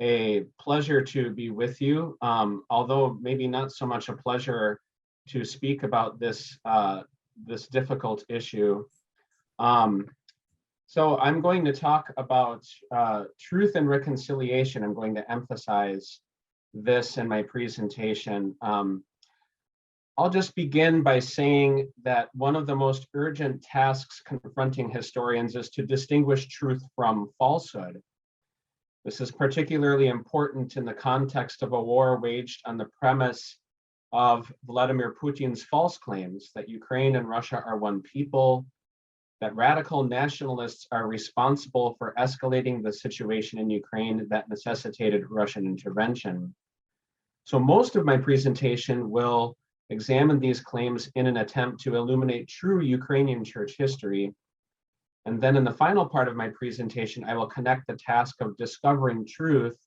a pleasure to be with you, although maybe not so much a pleasure to speak about this difficult issue. So I'm going to talk about truth and reconciliation. I'm going to emphasize this in my presentation. I'll just begin by saying that one of the most urgent tasks confronting historians is to distinguish truth from falsehood. This is particularly important in the context of a war waged on the premise of Vladimir Putin's false claims that Ukraine and Russia are one people, that radical nationalists are responsible for escalating the situation in Ukraine that necessitated Russian intervention. So most of my presentation will examine these claims in an attempt to illuminate true Ukrainian church history. And then in the final part of my presentation, I will connect the task of discovering truth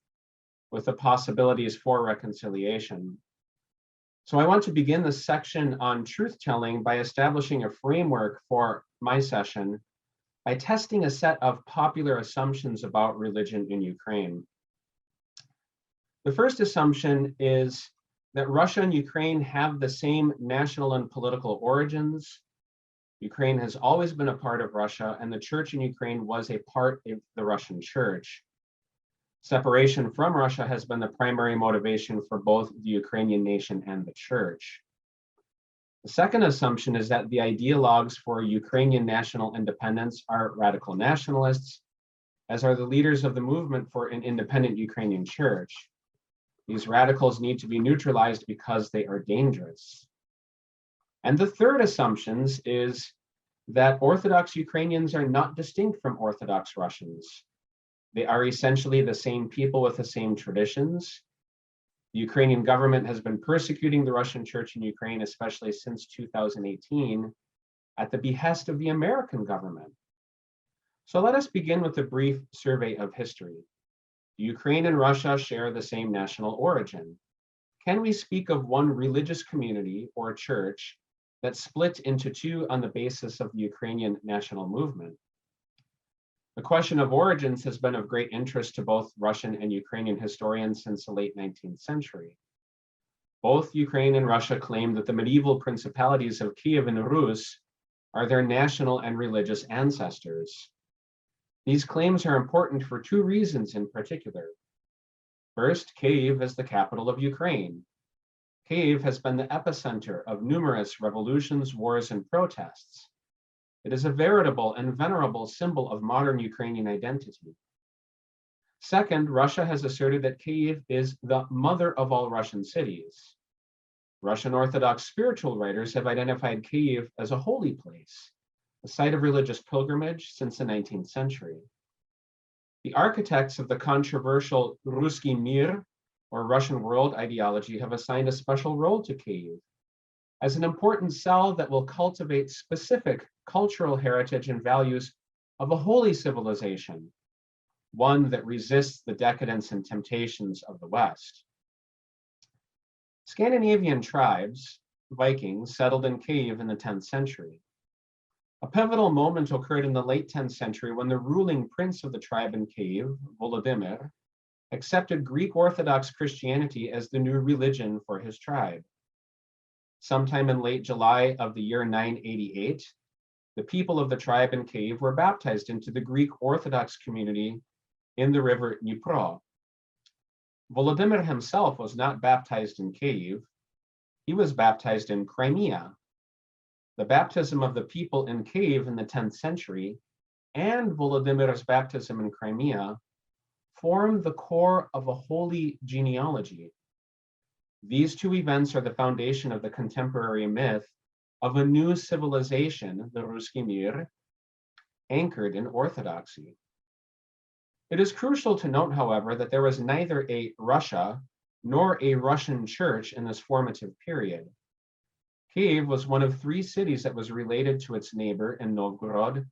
with the possibilities for reconciliation. So I want to begin this section on truth-telling by establishing a framework for my session by testing a set of popular assumptions about religion in Ukraine. The first assumption is that Russia and Ukraine have the same national and political origins. Ukraine has always been a part of Russia, and the church in Ukraine was a part of the Russian church. Separation from Russia has been the primary motivation for both the Ukrainian nation and the church. The second assumption is that the ideologues for Ukrainian national independence are radical nationalists, as are the leaders of the movement for an independent Ukrainian church. These radicals need to be neutralized because they are dangerous. And the third assumption is that Orthodox Ukrainians are not distinct from Orthodox Russians. They are essentially the same people with the same traditions. The Ukrainian government has been persecuting the Russian church in Ukraine, especially since 2018, at the behest of the American government. So let us begin with a brief survey of history. Ukraine and Russia share the same national origin. Can we speak of one religious community or church that split into two on the basis of the Ukrainian national movement? The question of origins has been of great interest to both Russian and Ukrainian historians since the late 19th century. Both Ukraine and Russia claim that the medieval principalities of Kiev and Rus are their national and religious ancestors. These claims are important for two reasons in particular. First, Kiev is the capital of Ukraine. Kiev has been the epicenter of numerous revolutions, wars, and protests. It is a veritable and venerable symbol of modern Ukrainian identity. Second, Russia has asserted that Kiev is the mother of all Russian cities. Russian Orthodox spiritual writers have identified Kiev as a holy place, a site of religious pilgrimage since the 19th century. The architects of the controversial Ruski Mir, or Russian world ideology, have assigned a special role to Kiev as an important cell that will cultivate specific cultural heritage and values of a holy civilization, one that resists the decadence and temptations of the West. Scandinavian tribes, Vikings, settled in Kiev in the 10th century. A pivotal moment occurred in the late 10th century when the ruling prince of the tribe in Kiev, Volodymyr, accepted Greek Orthodox Christianity as the new religion for his tribe. Sometime in late July of the year 988, the people of the tribe in Kiev were baptized into the Greek Orthodox community in the river Dnipro. Volodymyr himself was not baptized in Kiev. He was baptized in Crimea. The baptism of the people in Kiev in the 10th century and Volodymyr's baptism in Crimea formed the core of a holy genealogy. These two events are the foundation of the contemporary myth of a new civilization, the Ruski Mir, anchored in orthodoxy. It is crucial to note, however, that there was neither a Russia nor a Russian church in this formative period. Kiev was one of three cities that was related to its neighbor in Novgorod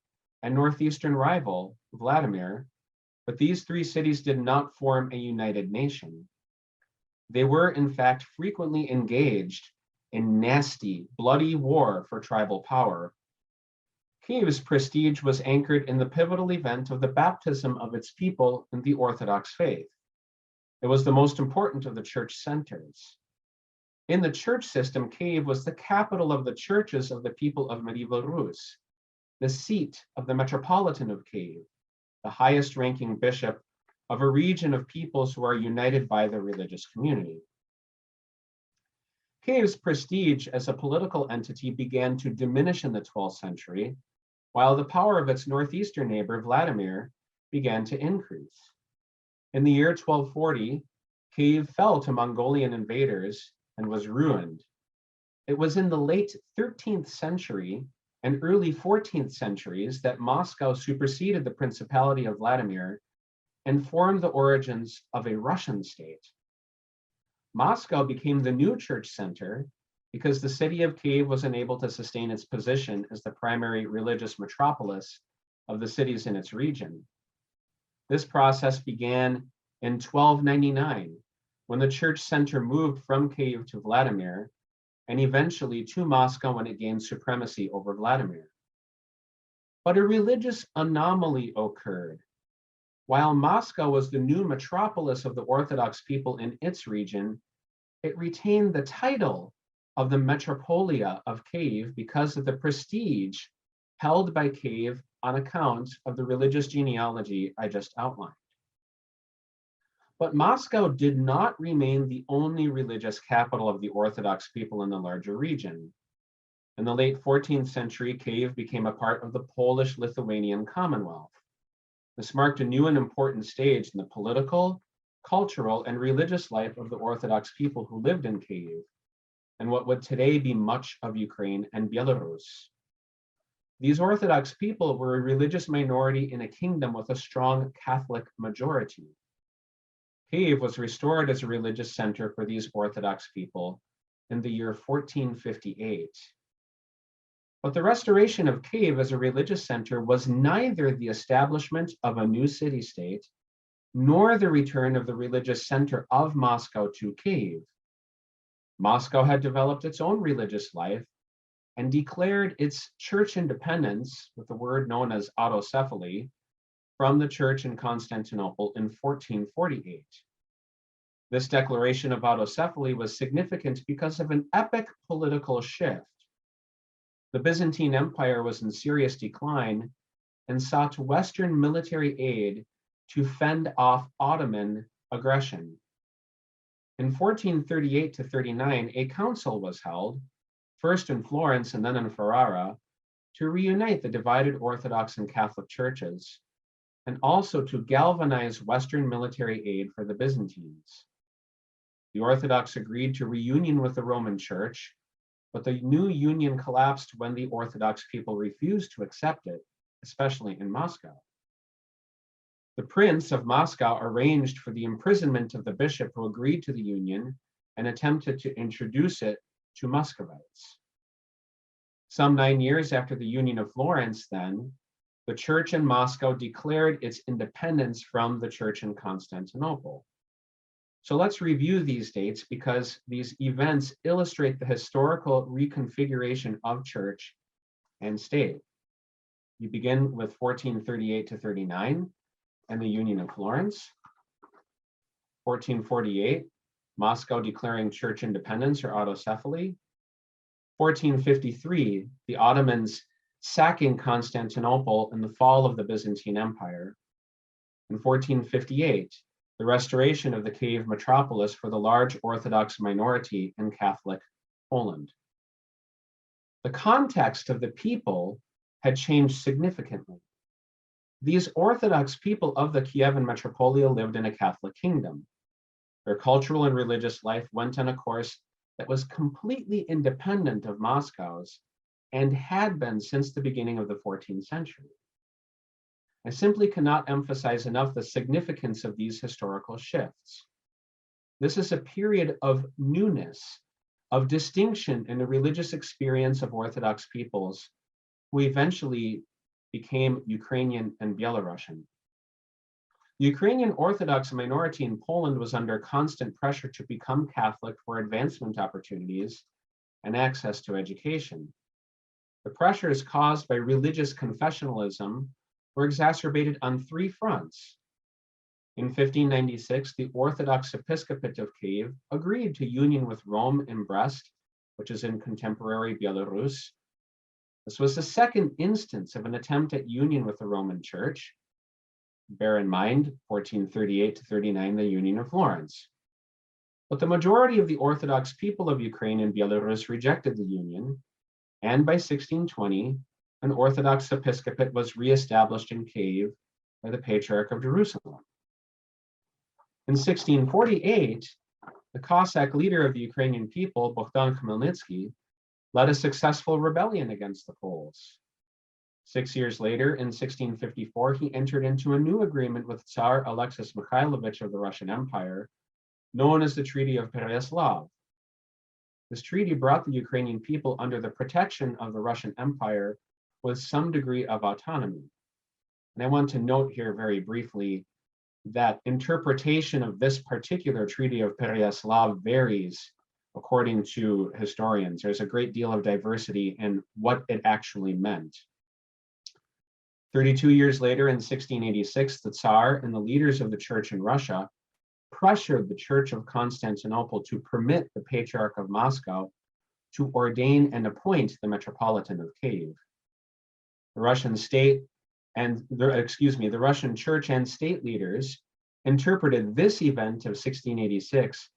and northeastern rival, Vladimir, but these three cities did not form a united nation. They were, in fact, frequently engaged in nasty, bloody war for tribal power. Kiev's prestige was anchored in the pivotal event of the baptism of its people in the Orthodox faith. It was the most important of the church centers. In the church system, Kyiv was the capital of the churches of the people of medieval Rus, the seat of the Metropolitan of Kyiv, the highest ranking bishop of a region of peoples who are united by their religious community. Kyiv's prestige as a political entity began to diminish in the 12th century, while the power of its northeastern neighbor, Vladimir, began to increase. In the year 1240, Kyiv fell to Mongolian invaders and was ruined. It was in the late 13th century and early 14th centuries that Moscow superseded the Principality of Vladimir and formed the origins of a Russian state. Moscow became the new church center because the city of Kyiv was unable to sustain its position as the primary religious metropolis of the cities in its region. This process began in 1299, when the church center moved from Kyiv to Vladimir, and eventually to Moscow when it gained supremacy over Vladimir. But a religious anomaly occurred. While Moscow was the new metropolis of the Orthodox people in its region, it retained the title of the Metropolia of Kyiv because of the prestige held by Kyiv on account of the religious genealogy I just outlined. But Moscow did not remain the only religious capital of the Orthodox people in the larger region. In the late 14th century, Kyiv became a part of the Polish-Lithuanian Commonwealth. This marked a new and important stage in the political, cultural, and religious life of the Orthodox people who lived in Kyiv, and what would today be much of Ukraine and Belarus. These Orthodox people were a religious minority in a kingdom with a strong Catholic majority. Kyiv was restored as a religious center for these Orthodox people in the year 1458. But the restoration of Kyiv as a religious center was neither the establishment of a new city-state, nor the return of the religious center of Moscow to Kyiv. Moscow had developed its own religious life and declared its church independence, with the word known as autocephaly, from the church in Constantinople in 1448. This declaration of autocephaly was significant because of an epic political shift. The Byzantine Empire was in serious decline and sought Western military aid to fend off Ottoman aggression. In 1438 to 39, a council was held, first in Florence and then in Ferrara, to reunite the divided Orthodox and Catholic churches, and also to galvanize Western military aid for the Byzantines. The Orthodox agreed to reunion with the Roman Church, but the new union collapsed when the Orthodox people refused to accept it, especially in Moscow. The Prince of Moscow arranged for the imprisonment of the bishop who agreed to the union and attempted to introduce it to Muscovites. Some 9 years after the Union of Florence, then, the church in Moscow declared its independence from the church in Constantinople. So let's review these dates because these events illustrate the historical reconfiguration of church and state. You begin with 1438 to 39 and the Union of Florence. 1448, Moscow declaring church independence or autocephaly. 1453, the Ottomans sacking Constantinople and the fall of the Byzantine Empire. In 1458, the restoration of the Kyiv metropolis for the large Orthodox minority in Catholic Poland. The context of the people had changed significantly. These Orthodox people of the Kievan Metropolia lived in a Catholic kingdom. Their cultural and religious life went on a course that was completely independent of Moscow's and had been since the beginning of the 14th century. I simply cannot emphasize enough the significance of these historical shifts. This is a period of newness, of distinction in the religious experience of Orthodox peoples who eventually became Ukrainian and Belarusian. The Ukrainian Orthodox minority in Poland was under constant pressure to become Catholic for advancement opportunities and access to education. The pressures caused by religious confessionalism were exacerbated on three fronts. In 1596, the Orthodox Episcopate of Kiev agreed to union with Rome in Brest, which is in contemporary Belarus. This was the second instance of an attempt at union with the Roman Church. Bear in mind, 1438 to 39, the Union of Florence. But the majority of the Orthodox people of Ukraine and Belarus rejected the union, and by 1620, an Orthodox episcopate was reestablished in Kiev by the Patriarch of Jerusalem. In 1648, the Cossack leader of the Ukrainian people, Bogdan Khmelnytsky, led a successful rebellion against the Poles. 6 years later, in 1654, he entered into a new agreement with Tsar Alexis Mikhailovich of the Russian Empire, known as the Treaty of Pereyaslav. This treaty brought the Ukrainian people under the protection of the Russian Empire with some degree of autonomy. And I want to note here very briefly that interpretation of this particular Treaty of Pereyaslav varies according to historians. There's a great deal of diversity in what it actually meant. 32 years later, in 1686, the Tsar and the leaders of the church in Russia pressured the Church of Constantinople to permit the Patriarch of Moscow to ordain and appoint the Metropolitan of Kiev. The Russian church and state leaders interpreted this event of 1686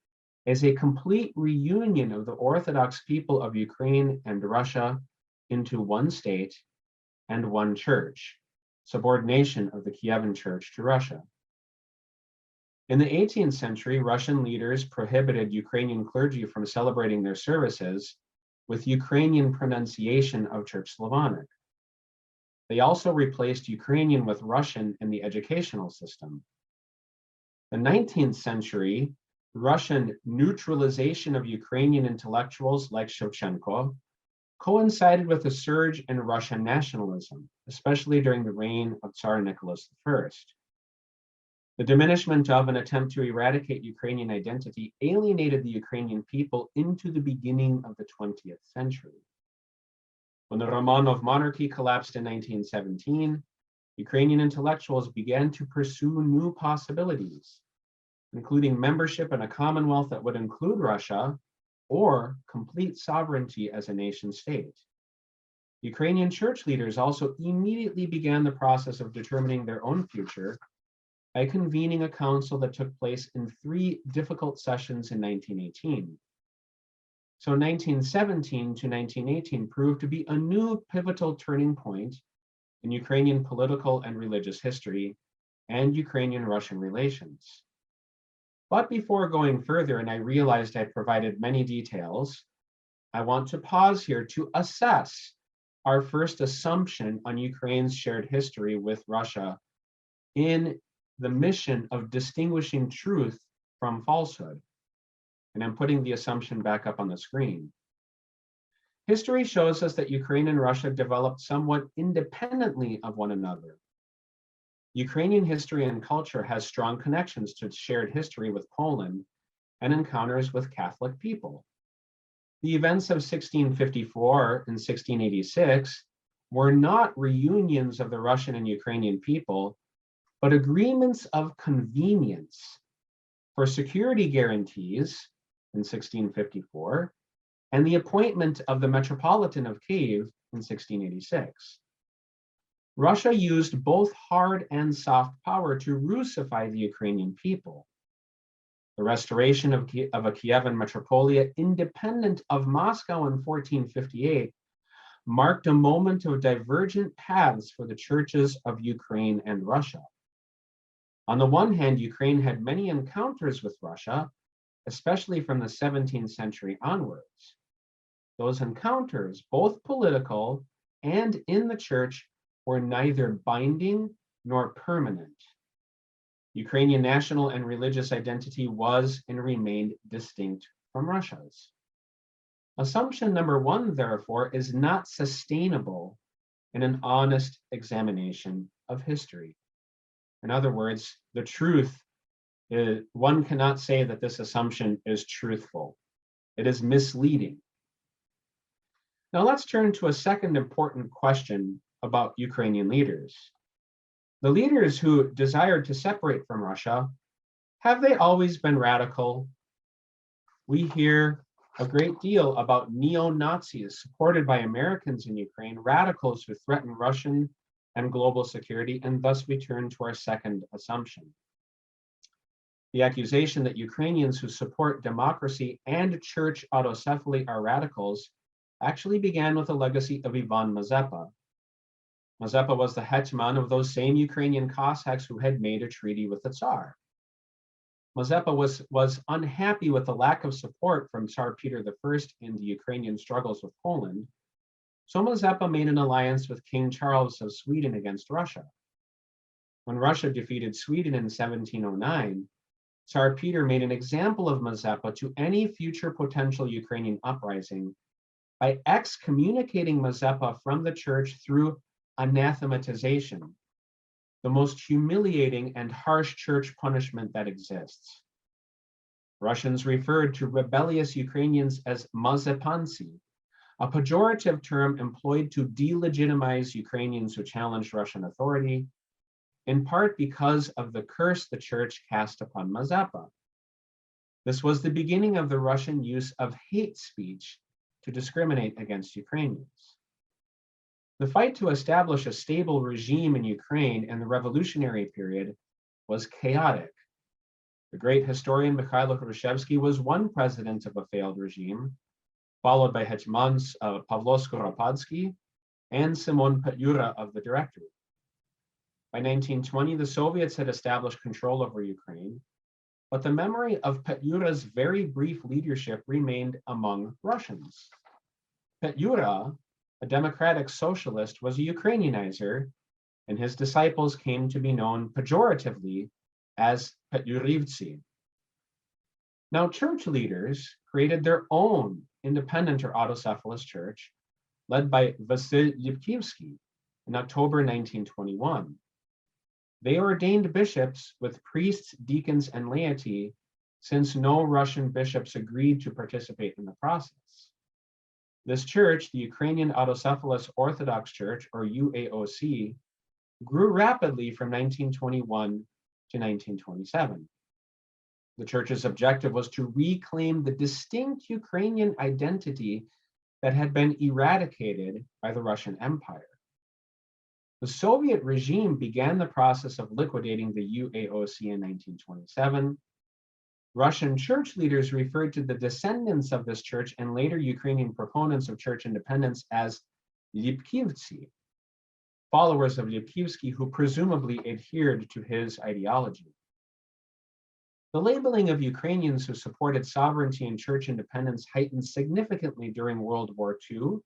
as a complete reunion of the Orthodox people of Ukraine and Russia into one state and one church, subordination of the Kievan Church to Russia. In the 18th century, Russian leaders prohibited Ukrainian clergy from celebrating their services with Ukrainian pronunciation of Church Slavonic. They also replaced Ukrainian with Russian in the educational system. The 19th century, Russian neutralization of Ukrainian intellectuals like Shevchenko coincided with a surge in Russian nationalism, especially during the reign of Tsar Nicholas I. The diminishment of an attempt to eradicate Ukrainian identity alienated the Ukrainian people into the beginning of the 20th century. When the Romanov monarchy collapsed in 1917, Ukrainian intellectuals began to pursue new possibilities, including membership in a commonwealth that would include Russia or complete sovereignty as a nation state. Ukrainian church leaders also immediately began the process of determining their own future by convening a council that took place in 3 difficult sessions in 1918. So 1917 to 1918 proved to be a new pivotal turning point in Ukrainian political and religious history and Ukrainian-Russian relations. But before going further, and I realized I provided many details, I want to pause here to assess our first assumption on Ukraine's shared history with Russia in the mission of distinguishing truth from falsehood. And I'm putting the assumption back up on the screen. History shows us that Ukraine and Russia developed somewhat independently of one another. Ukrainian history and culture has strong connections to shared history with Poland and encounters with Catholic people. The events of 1654 and 1686 were not reunions of the Russian and Ukrainian people, but agreements of convenience for security guarantees in 1654 and the appointment of the Metropolitan of Kiev in 1686. Russia used both hard and soft power to Russify the Ukrainian people. The restoration of a Kievan metropolia independent of Moscow in 1458 marked a moment of divergent paths for the churches of Ukraine and Russia. On the one hand, Ukraine had many encounters with Russia, especially from the 17th century onwards. Those encounters, both political and in the church, were neither binding nor permanent. Ukrainian national and religious identity was and remained distinct from Russia's. Assumption number 1, therefore, is not sustainable in an honest examination of history. In other words, the truth is, one cannot say that this assumption is truthful. It is misleading. Now let's turn to a second important question about Ukrainian leaders. The leaders who desired to separate from Russia, have they always been radical? We hear a great deal about neo-Nazis supported by Americans in Ukraine, radicals who threaten Russian and global security, and thus we turn to our second assumption. The accusation that Ukrainians who support democracy and church autocephaly are radicals actually began with the legacy of Ivan Mazepa. Mazepa was the hetman of those same Ukrainian Cossacks who had made a treaty with the Tsar. Mazepa was unhappy with the lack of support from Tsar Peter I in the Ukrainian struggles with Poland, so Mazepa made an alliance with King Charles of Sweden against Russia. When Russia defeated Sweden in 1709, Tsar Peter made an example of Mazepa to any future potential Ukrainian uprising by excommunicating Mazepa from the church through anathematization, the most humiliating and harsh church punishment that exists. Russians referred to rebellious Ukrainians as Mazepanцы, a pejorative term employed to delegitimize Ukrainians who challenged Russian authority, in part because of the curse the church cast upon Mazepa. This was the beginning of the Russian use of hate speech to discriminate against Ukrainians. The fight to establish a stable regime in Ukraine in the revolutionary period was chaotic. The great historian Mikhailo Hrushevsky was one president of a failed regime, followed by hetmans Pavlo Skoropadsky and Simon Petlura of the Directory. By 1920, the Soviets had established control over Ukraine, but the memory of Petlura's very brief leadership remained among Russians. Petlura, a democratic socialist, was a Ukrainianizer, and his disciples came to be known pejoratively as Petlurivtsi. Now, church leaders created their own independent or autocephalous church, led by Vasil Lipkivsky in October 1921. They ordained bishops with priests, deacons, and laity, since no Russian bishops agreed to participate in the process. This church, the Ukrainian Autocephalous Orthodox Church, or UAOC, grew rapidly from 1921 to 1927. The church's objective was to reclaim the distinct Ukrainian identity that had been eradicated by the Russian Empire. The Soviet regime began the process of liquidating the UAOC in 1927. Russian church leaders referred to the descendants of this church and later Ukrainian proponents of church independence as Lipkivtsi, followers of Lipkivsky who presumably adhered to his ideology. The labeling of Ukrainians who supported sovereignty and church independence heightened significantly during World War II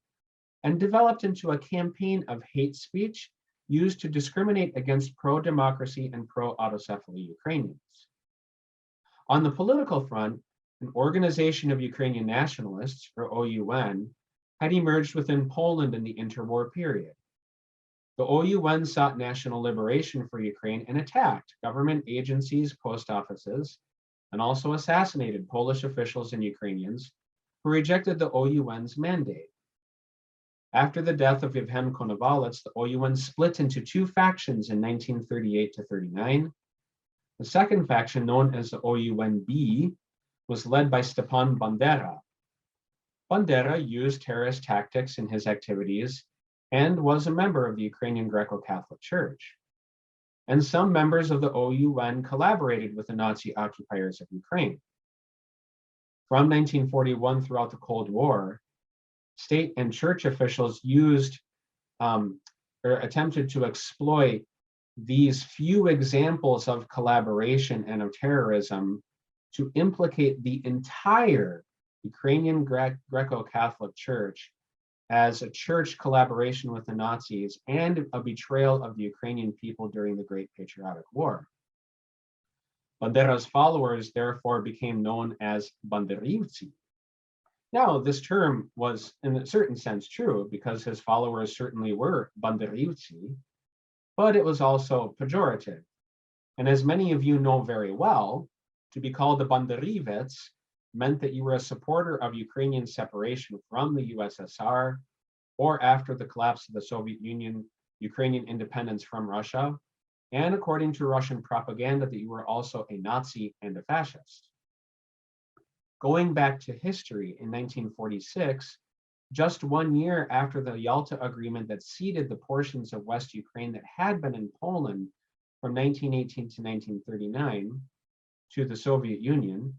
and developed into a campaign of hate speech used to discriminate against pro-democracy and pro-autocephaly Ukrainians. On the political front, an organization of Ukrainian nationalists, or OUN, had emerged within Poland in the interwar period. The OUN sought national liberation for Ukraine and attacked government agencies, post offices, and also assassinated Polish officials and Ukrainians who rejected the OUN's mandate. After the death of Yevhen Konovalets, the OUN split into two factions in 1938 to 39. The second faction, known as the OUN-B, was led by Stepan Bandera. Bandera used terrorist tactics in his activities and was a member of the Ukrainian Greco-Catholic Church. And some members of the OUN collaborated with the Nazi occupiers of Ukraine. From 1941 throughout the Cold War, state and church officials used or attempted to exploit these few examples of collaboration and of terrorism to implicate the entire Ukrainian Greco-Catholic Church as a church collaboration with the Nazis and a betrayal of the Ukrainian people during the Great Patriotic War. Bandera's followers therefore became known as Banderivtsi. Now, this term was in a certain sense true because his followers certainly were Banderivtsi, but it was also pejorative. And as many of you know very well, to be called a Banderivets meant that you were a supporter of Ukrainian separation from the USSR, or after the collapse of the Soviet Union, Ukrainian independence from Russia, and according to Russian propaganda, that you were also a Nazi and a fascist. Going back to history, in 1946, just 1 year after the Yalta Agreement that ceded the portions of West Ukraine that had been in Poland from 1918 to 1939 to the Soviet Union,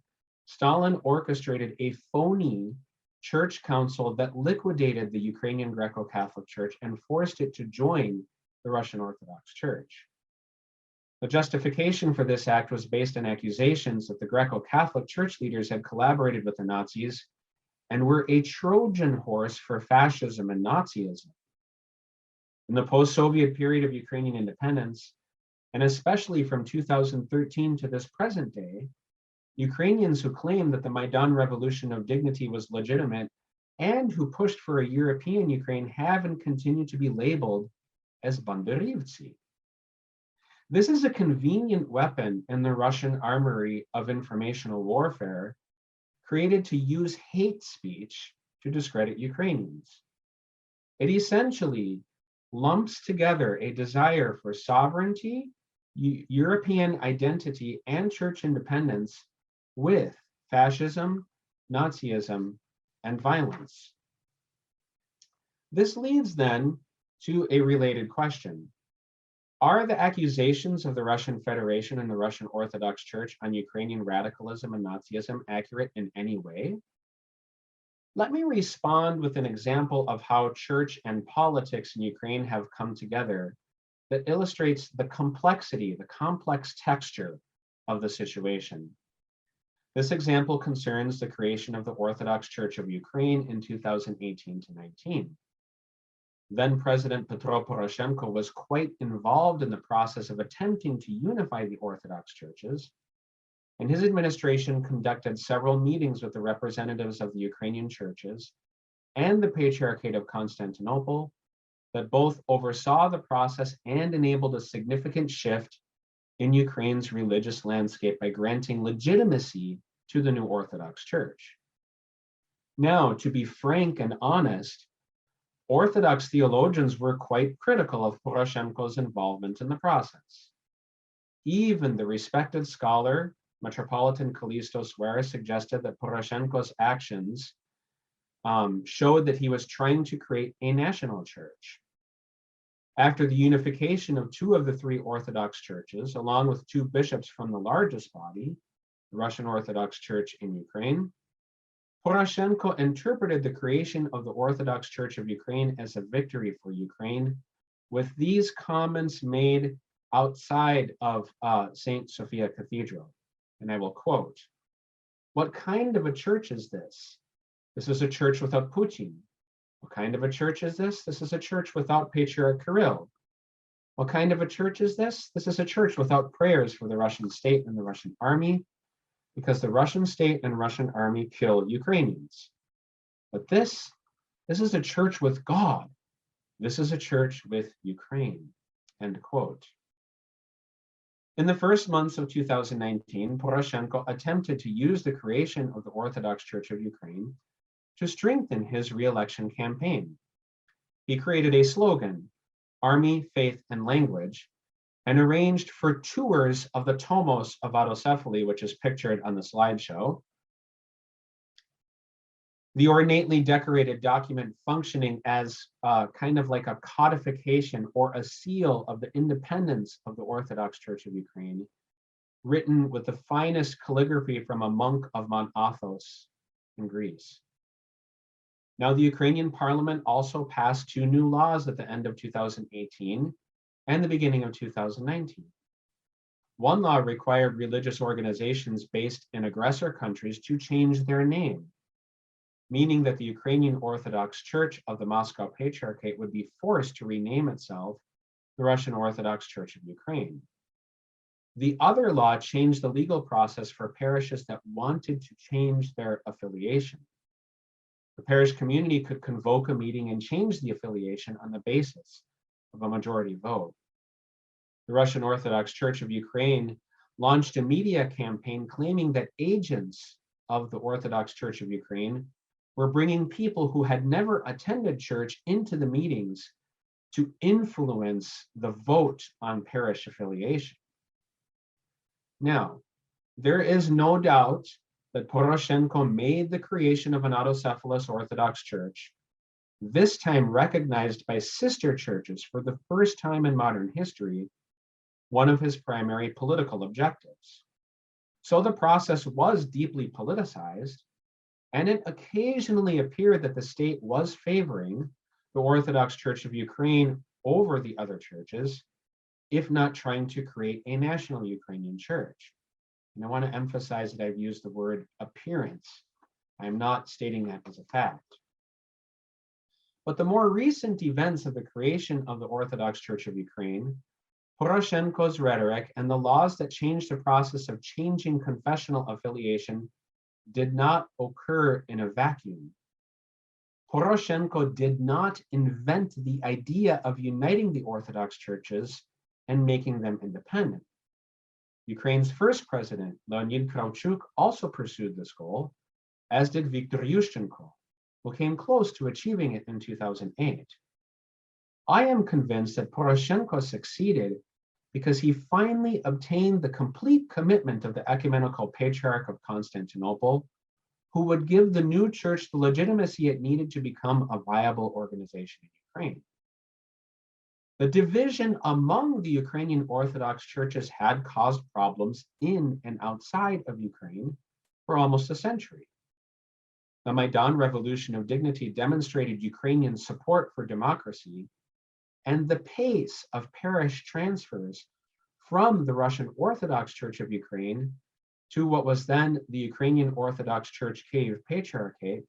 Stalin orchestrated a phony church council that liquidated the Ukrainian Greco-Catholic Church and forced it to join the Russian Orthodox Church. The justification for this act was based on accusations that the Greco-Catholic Church leaders had collaborated with the Nazis and were a Trojan horse for fascism and Nazism. In the post-Soviet period of Ukrainian independence, and especially from 2013 to this present day, Ukrainians who claim that the Maidan Revolution of Dignity was legitimate and who pushed for a European Ukraine have and continue to be labeled as banderivtsi. This is a convenient weapon in the Russian armory of informational warfare, created to use hate speech to discredit Ukrainians. It essentially lumps together a desire for sovereignty, European identity, and church independence with fascism, Nazism, and violence. This leads then to a related question. Are the accusations of the Russian Federation and the Russian Orthodox Church on Ukrainian radicalism and Nazism accurate in any way? Let me respond with an example of how church and politics in Ukraine have come together that illustrates the complexity, the complex texture of the situation. This example concerns the creation of the Orthodox Church of Ukraine in 2018 to 19. Then President Petro Poroshenko was quite involved in the process of attempting to unify the Orthodox churches, and his administration conducted several meetings with the representatives of the Ukrainian churches and the Patriarchate of Constantinople that both oversaw the process and enabled a significant shift in Ukraine's religious landscape by granting legitimacy to the new Orthodox Church. Now, to be frank and honest, Orthodox theologians were quite critical of Poroshenko's involvement in the process. Even the respected scholar, Metropolitan Callisto Swear, suggested that Poroshenko's actions showed that he was trying to create a national church. After the unification of 2 of the 3 Orthodox churches, along with 2 bishops from the largest body, the Russian Orthodox Church in Ukraine, Poroshenko interpreted the creation of the Orthodox Church of Ukraine as a victory for Ukraine, with these comments made outside of St. Sophia Cathedral. And I will quote, "What kind of a church is this? This is a church without Putin. What kind of a church is this? This is a church without Patriarch Kirill. What kind of a church is this? This is a church without prayers for the Russian state and the Russian army, because the Russian state and Russian army kill Ukrainians. But this is a church with God. This is a church with Ukraine," end quote. In the first months of 2019, Poroshenko attempted to use the creation of the Orthodox Church of Ukraine to strengthen his re-election campaign. He created a slogan, "Army, Faith, and Language," and arranged for tours of the Tomos of autocephaly, which is pictured on the slideshow. The ornately decorated document functioning as kind of like a codification or a seal of the independence of the Orthodox Church of Ukraine, written with the finest calligraphy from a monk of Mount Athos in Greece. Now, the Ukrainian parliament also passed 2 new laws at the end of 2018 and the beginning of 2019. One law required religious organizations based in aggressor countries to change their name, meaning that the Ukrainian Orthodox Church of the Moscow Patriarchate would be forced to rename itself the Russian Orthodox Church of Ukraine. The other law changed the legal process for parishes that wanted to change their affiliation. The parish community could convoke a meeting and change the affiliation on the basis of a majority vote. The Russian Orthodox Church of Ukraine launched a media campaign claiming that agents of the Orthodox Church of Ukraine were bringing people who had never attended church into the meetings to influence the vote on parish affiliation. Now, there is no doubt that Poroshenko made the creation of an autocephalous Orthodox Church, this time recognized by sister churches for the first time in modern history, one of his primary political objectives. So the process was deeply politicized, and it occasionally appeared that the state was favoring the Orthodox Church of Ukraine over the other churches, if not trying to create a national Ukrainian church. And I want to emphasize that I've used the word appearance. I'm not stating that as a fact. But the more recent events of the creation of the Orthodox Church of Ukraine, Poroshenko's rhetoric, and the laws that changed the process of changing confessional affiliation did not occur in a vacuum. Poroshenko did not invent the idea of uniting the Orthodox churches and making them independent. Ukraine's first president, Leonid Kravchuk, also pursued this goal, as did Viktor Yushchenko, who came close to achieving it in 2008. I am convinced that Poroshenko succeeded because he finally obtained the complete commitment of the Ecumenical Patriarch of Constantinople, who would give the new church the legitimacy it needed to become a viable organization in Ukraine. The division among the Ukrainian Orthodox churches had caused problems in and outside of Ukraine for almost a century. The Maidan Revolution of Dignity demonstrated Ukrainian support for democracy, and the pace of parish transfers from the Russian Orthodox Church of Ukraine to what was then the Ukrainian Orthodox Church Kyiv Patriarchate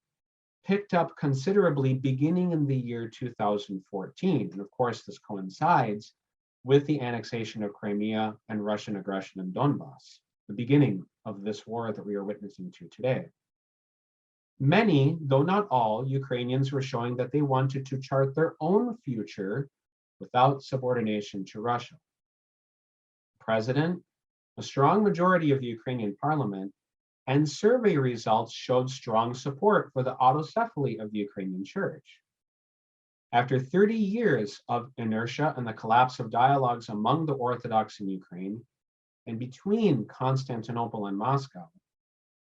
picked up considerably beginning in the year 2014. And of course, this coincides with the annexation of Crimea and Russian aggression in Donbass, the beginning of this war that we are witnessing to today. Many, though not all, Ukrainians were showing that they wanted to chart their own future without subordination to Russia. The president, a strong majority of the Ukrainian parliament, and survey results showed strong support for the autocephaly of the Ukrainian church. After 30 years of inertia and the collapse of dialogues among the Orthodox in Ukraine and between Constantinople and Moscow,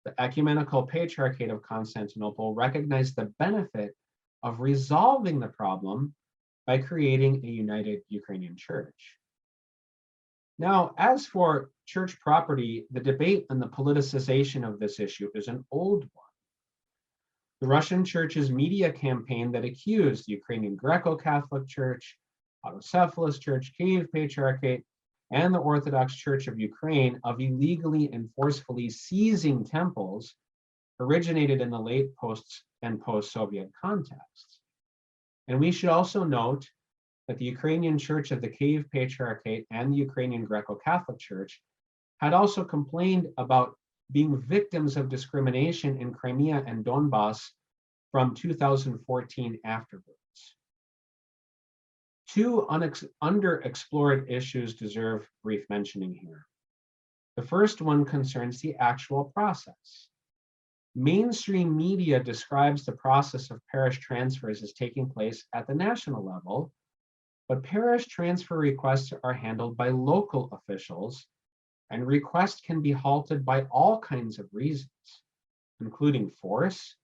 the Ecumenical Patriarchate of Constantinople recognized the benefit of resolving the problem by creating a united Ukrainian church. Now, as for church property, the debate and the politicization of this issue is an old one. The Russian church's media campaign that accused the Ukrainian Greco-Catholic Church, Autocephalous Church, Kyiv Patriarchate, and the Orthodox Church of Ukraine of illegally and forcefully seizing temples originated in the late post and post-Soviet contexts. And we should also note that the Ukrainian Church of the Kyiv Patriarchate and the Ukrainian Greco-Catholic Church had also complained about being victims of discrimination in Crimea and Donbass from 2014 afterwards. Two underexplored issues deserve brief mentioning here. The first one concerns the actual process. Mainstream media describes the process of parish transfers as taking place at the national level, but parish transfer requests are handled by local officials, and requests can be halted by all kinds of reasons, including force,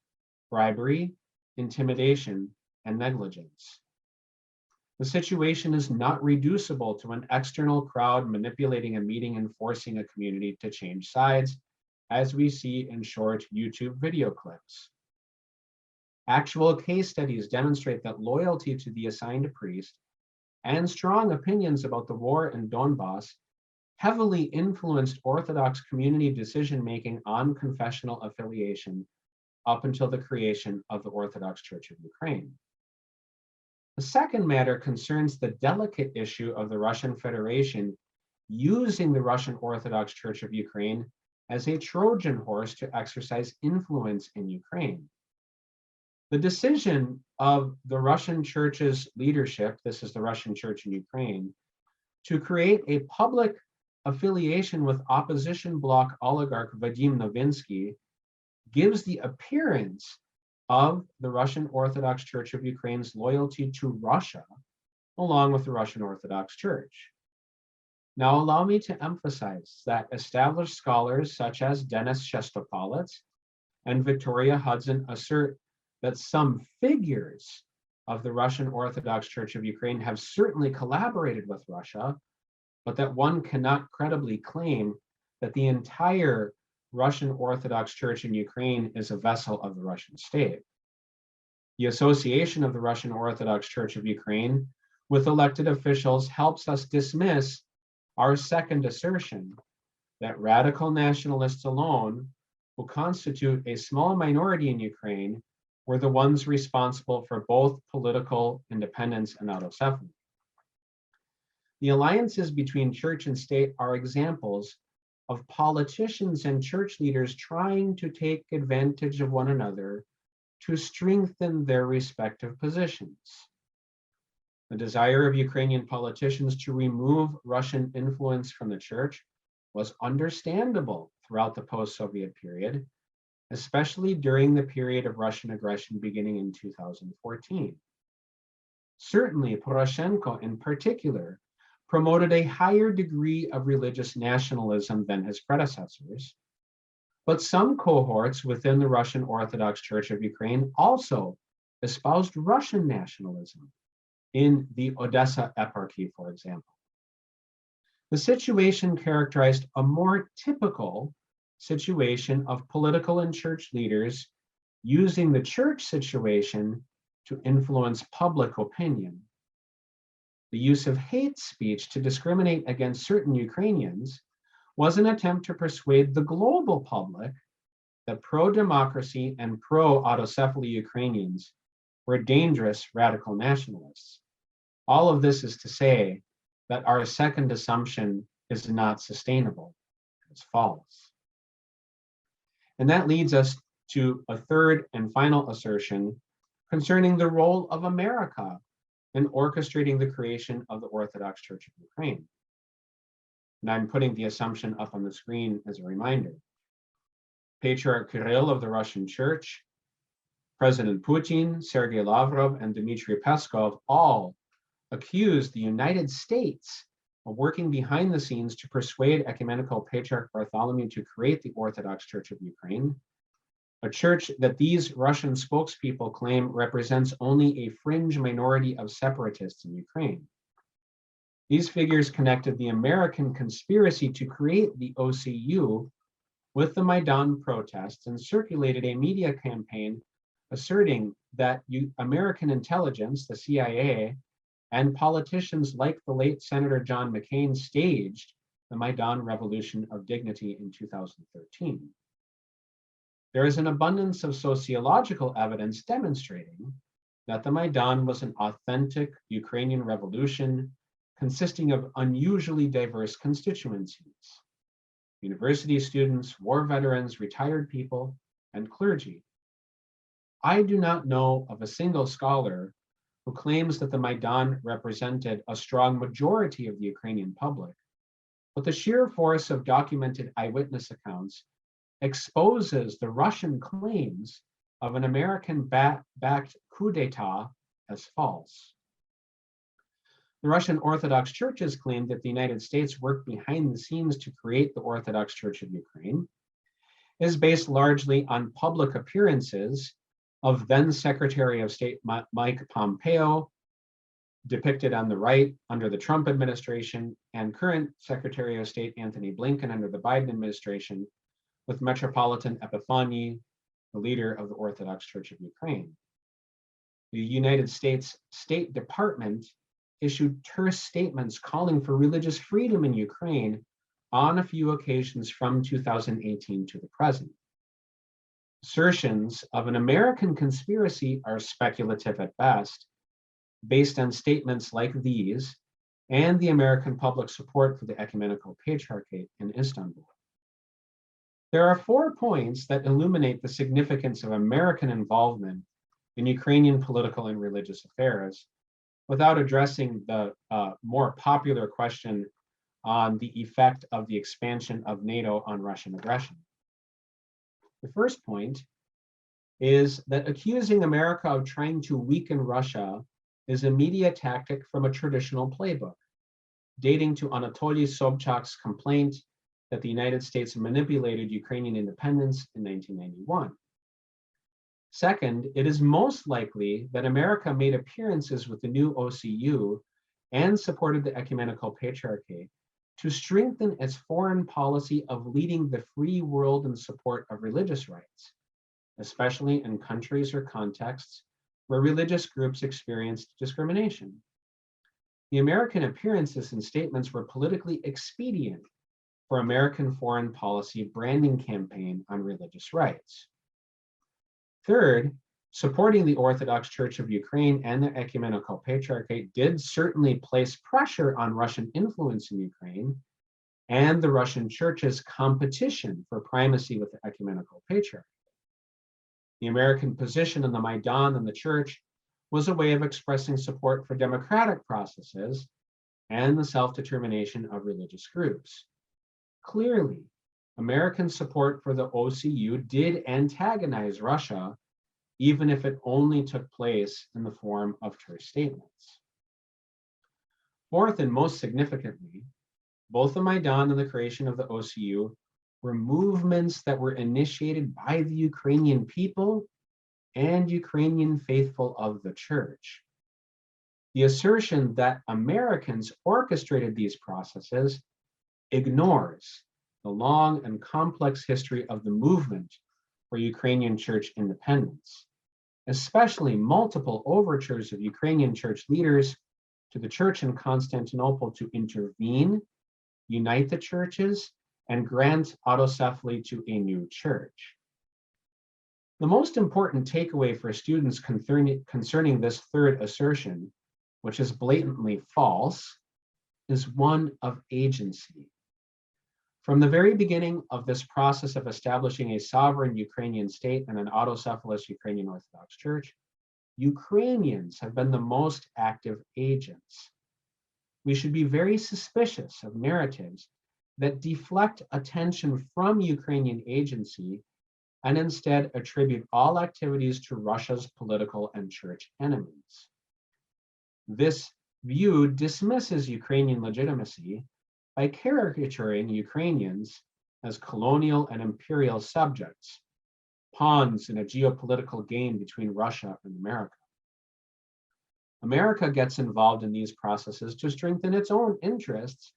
bribery, intimidation, and negligence. The situation is not reducible to an external crowd manipulating a meeting and forcing a community to change sides, as we see in short YouTube video clips. Actual case studies demonstrate that loyalty to the assigned priest and strong opinions about the war in Donbass heavily influenced Orthodox community decision-making on confessional affiliation up until the creation of the Orthodox Church of Ukraine. The second matter concerns the delicate issue of the Russian Federation using the Russian Orthodox Church of Ukraine as a Trojan horse to exercise influence in Ukraine. The decision of the Russian Church's leadership, this is the Russian Church in Ukraine, to create a public affiliation with opposition bloc oligarch Vadim Novinsky gives the appearance of the Russian Orthodox Church of Ukraine's loyalty to Russia along with the Russian Orthodox Church. Now, allow me to emphasize that established scholars such as Denis Shestopolitz and Victoria Hudson assert that some figures of the Russian Orthodox Church of Ukraine have certainly collaborated with Russia, but that one cannot credibly claim that the entire Russian Orthodox Church in Ukraine is a vessel of the Russian state. The association of the Russian Orthodox Church of Ukraine with elected officials helps us dismiss our second assertion that radical nationalists alone, who constitute a small minority in Ukraine, were the ones responsible for both political independence and autocephaly. The alliances between church and state are examples of politicians and church leaders trying to take advantage of one another to strengthen their respective positions. The desire of Ukrainian politicians to remove Russian influence from the church was understandable throughout the post-Soviet period, especially during the period of Russian aggression beginning in 2014. Certainly, Poroshenko in particular promoted a higher degree of religious nationalism than his predecessors, but some cohorts within the Russian Orthodox Church of Ukraine also espoused Russian nationalism, in the Odessa eparchy, for example. The situation characterized a more typical situation of political and church leaders using the church situation to influence public opinion. The use of hate speech to discriminate against certain Ukrainians was an attempt to persuade the global public that pro-democracy and pro-autocephaly Ukrainians were dangerous radical nationalists. All of this is to say that our second assumption is not sustainable. It's false. And that leads us to a third and final assertion concerning the role of America in orchestrating the creation of the Orthodox Church of Ukraine. And I'm putting the assumption up on the screen as a reminder. Patriarch Kirill of the Russian Church, President Putin, Sergei Lavrov, and Dmitry Peskov all accused the United States of working behind the scenes to persuade Ecumenical Patriarch Bartholomew to create the Orthodox Church of Ukraine, a church that these Russian spokespeople claim represents only a fringe minority of separatists in Ukraine. These figures connected the American conspiracy to create the OCU with the Maidan protests and circulated a media campaign asserting that American intelligence, the CIA, and politicians like the late Senator John McCain staged the Maidan Revolution of Dignity in 2013. There is an abundance of sociological evidence demonstrating that the Maidan was an authentic Ukrainian revolution consisting of unusually diverse constituencies: university students, war veterans, retired people, and clergy. I do not know of a single scholar who claims that the Maidan represented a strong majority of the Ukrainian public, but the sheer force of documented eyewitness accounts exposes the Russian claims of an American-backed coup d'etat as false. The Russian Orthodox churches claim that the United States worked behind the scenes to create the Orthodox Church of Ukraine is based largely on public appearances of then Secretary of State Mike Pompeo, depicted on the right under the Trump administration, and current Secretary of State Antony Blinken under the Biden administration, with Metropolitan Epiphany, the leader of the Orthodox Church of Ukraine. The United States State Department issued terse statements calling for religious freedom in Ukraine on a few occasions from 2018 to the present. Assertions of an American conspiracy are speculative at best, based on statements like these and the American public support for the Ecumenical Patriarchate in Istanbul. There are 4 points that illuminate the significance of American involvement in Ukrainian political and religious affairs, without addressing the more popular question on the effect of the expansion of NATO on Russian aggression. The first point is that accusing America of trying to weaken Russia is a media tactic from a traditional playbook, dating to Anatoly Sobchak's complaint that the United States manipulated Ukrainian independence in 1991. Second, it is most likely that America made appearances with the new OCU and supported the Ecumenical Patriarchate to strengthen its foreign policy of leading the free world in support of religious rights, especially in countries or contexts where religious groups experienced discrimination. The American appearances and statements were politically expedient for American foreign policy branding campaign on religious rights. Third, supporting the Orthodox Church of Ukraine and the Ecumenical Patriarchate did certainly place pressure on Russian influence in Ukraine and the Russian Church's competition for primacy with the Ecumenical Patriarchate. The American position on the Maidan and the Church was a way of expressing support for democratic processes and the self-determination of religious groups. Clearly, American support for the OCU did antagonize Russia, even if it only took place in the form of terse statements. Fourth, and most significantly, both the Maidan and the creation of the OCU were movements that were initiated by the Ukrainian people and Ukrainian faithful of the church. The assertion that Americans orchestrated these processes ignores the long and complex history of the movement for Ukrainian church independence, especially multiple overtures of Ukrainian church leaders to the church in Constantinople to intervene, unite the churches, and grant autocephaly to a new church. The most important takeaway for students concerning this third assertion, which is blatantly false, is one of agency. From the very beginning of this process of establishing a sovereign Ukrainian state and an autocephalous Ukrainian Orthodox Church, Ukrainians have been the most active agents. We should be very suspicious of narratives that deflect attention from Ukrainian agency and instead attribute all activities to Russia's political and church enemies. This view dismisses Ukrainian legitimacy by caricaturing Ukrainians as colonial and imperial subjects, pawns in a geopolitical game between Russia and America. America gets involved in these processes to strengthen its own interests,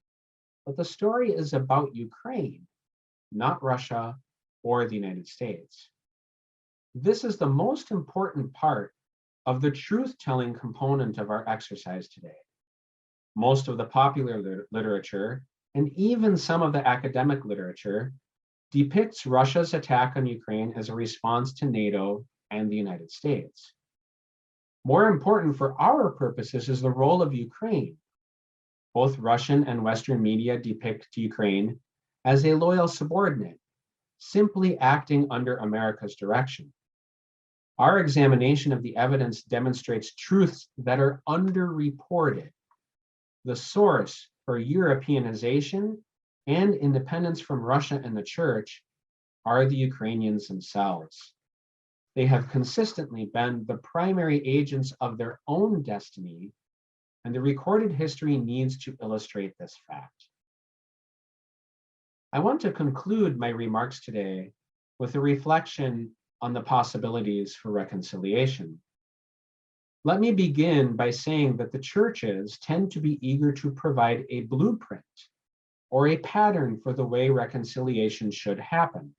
but the story is about Ukraine, not Russia or the United States. This is the most important part of the truth-telling component of our exercise today. Most of the popular literature, and even some of the academic literature, depicts Russia's attack on Ukraine as a response to NATO and the United States. More important for our purposes is the role of Ukraine. Both Russian and Western media depict Ukraine as a loyal subordinate, simply acting under America's direction. Our examination of the evidence demonstrates truths that are underreported. The source for Europeanization and independence from Russia and the church are the Ukrainians themselves. They have consistently been the primary agents of their own destiny, and the recorded history needs to illustrate this fact. I want to conclude my remarks today with a reflection on the possibilities for reconciliation. Let me begin by saying that the churches tend to be eager to provide a blueprint or a pattern for the way reconciliation should happen.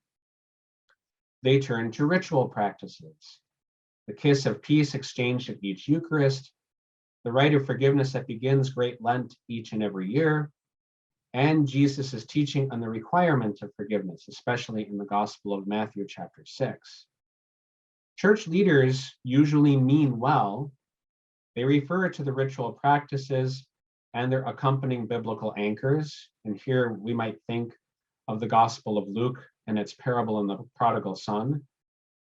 They turn to ritual practices, the kiss of peace exchanged at each Eucharist, the rite of forgiveness that begins Great Lent each and every year, and Jesus' teaching on the requirement of forgiveness, especially in the Gospel of Matthew chapter 6. Church leaders usually mean well. They refer to the ritual practices and their accompanying biblical anchors. And here we might think of the Gospel of Luke and its parable on the prodigal son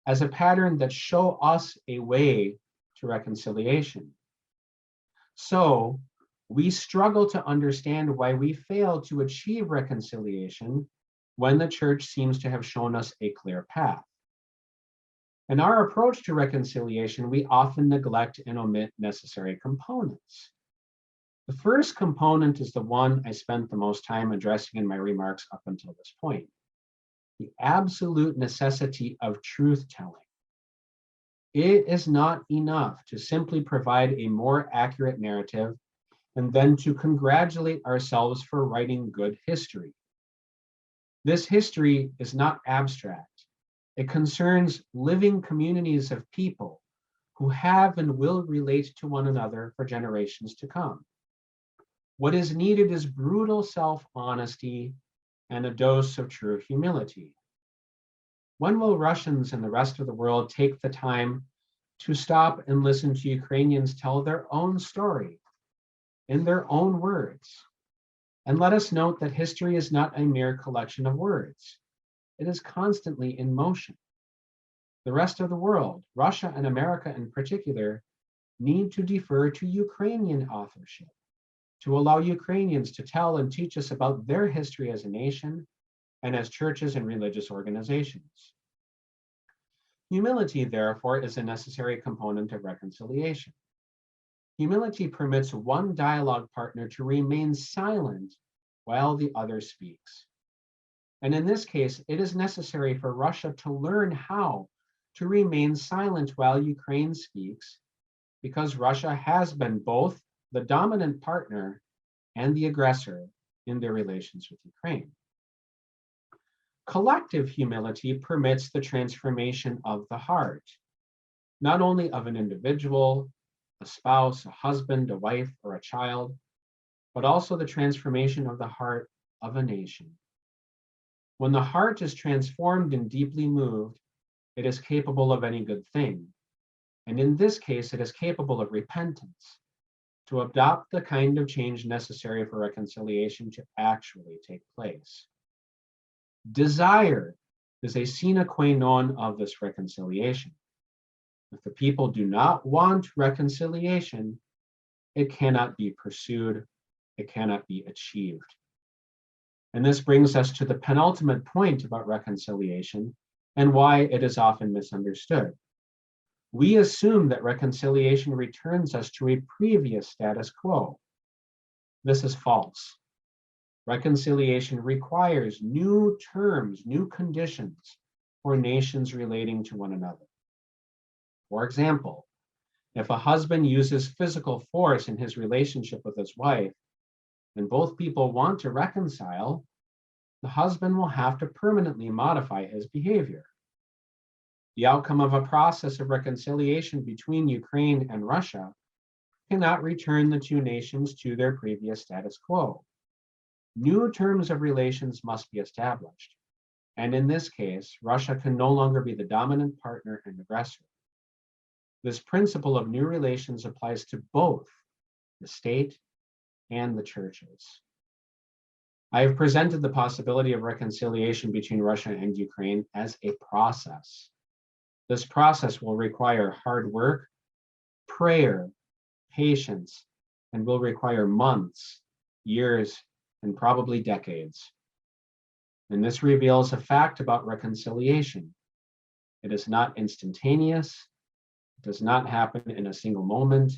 as a pattern that show us a way to reconciliation. So we struggle to understand why we fail to achieve reconciliation when the church seems to have shown us a clear path. In our approach to reconciliation, we often neglect and omit necessary components. The first component is the one I spent the most time addressing in my remarks up until this point: the absolute necessity of truth-telling. It is not enough to simply provide a more accurate narrative and then to congratulate ourselves for writing good history. This history is not abstract. It concerns living communities of people who have and will relate to one another for generations to come. What is needed is brutal self-honesty and a dose of true humility. When will Russians and the rest of the world take the time to stop and listen to Ukrainians tell their own story in their own words? And let us note that history is not a mere collection of words. It is constantly in motion. The rest of the world, Russia and America in particular, need to defer to Ukrainian authorship, to allow Ukrainians to tell and teach us about their history as a nation and as churches and religious organizations. Humility, therefore, is a necessary component of reconciliation. Humility permits one dialogue partner to remain silent while the other speaks. And in this case, it is necessary for Russia to learn how to remain silent while Ukraine speaks, because Russia has been both the dominant partner and the aggressor in their relations with Ukraine. Collective humility permits the transformation of the heart, not only of an individual, a spouse, a husband, a wife, or a child, but also the transformation of the heart of a nation. When the heart is transformed and deeply moved, it is capable of any good thing. And in this case, it is capable of repentance, to adopt the kind of change necessary for reconciliation to actually take place. Desire is a sine qua non of this reconciliation. If the people do not want reconciliation, it cannot be pursued, it cannot be achieved. And this brings us to the penultimate point about reconciliation and why it is often misunderstood. We assume that reconciliation returns us to a previous status quo. This is false. Reconciliation requires new terms, new conditions for nations relating to one another. For example, if a husband uses physical force in his relationship with his wife, and both people want to reconcile, the husband will have to permanently modify his behavior. The outcome of a process of reconciliation between Ukraine and Russia cannot return the two nations to their previous status quo. New terms of relations must be established. And in this case, Russia can no longer be the dominant partner and aggressor. This principle of new relations applies to both the state and the churches. I have presented the possibility of reconciliation between Russia and Ukraine as a process. This process will require hard work, prayer, patience, and will require months, years, and probably decades. And this reveals a fact about reconciliation. It is not instantaneous. It does not happen in a single moment.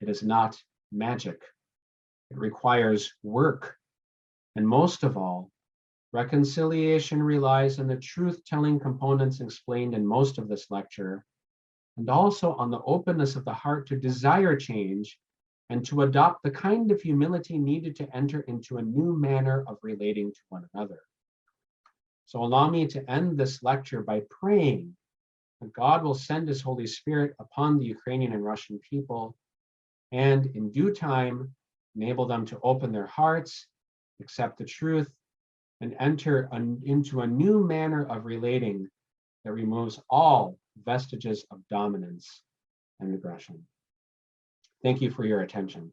It is not magic. It requires work. And most of all, reconciliation relies on the truth-telling components explained in most of this lecture, and also on the openness of the heart to desire change and to adopt the kind of humility needed to enter into a new manner of relating to one another. So allow me to end this lecture by praying that God will send His Holy Spirit upon the Ukrainian and Russian people, and in due time, enable them to open their hearts, accept the truth, and enter into a new manner of relating that removes all vestiges of dominance and aggression. Thank you for your attention.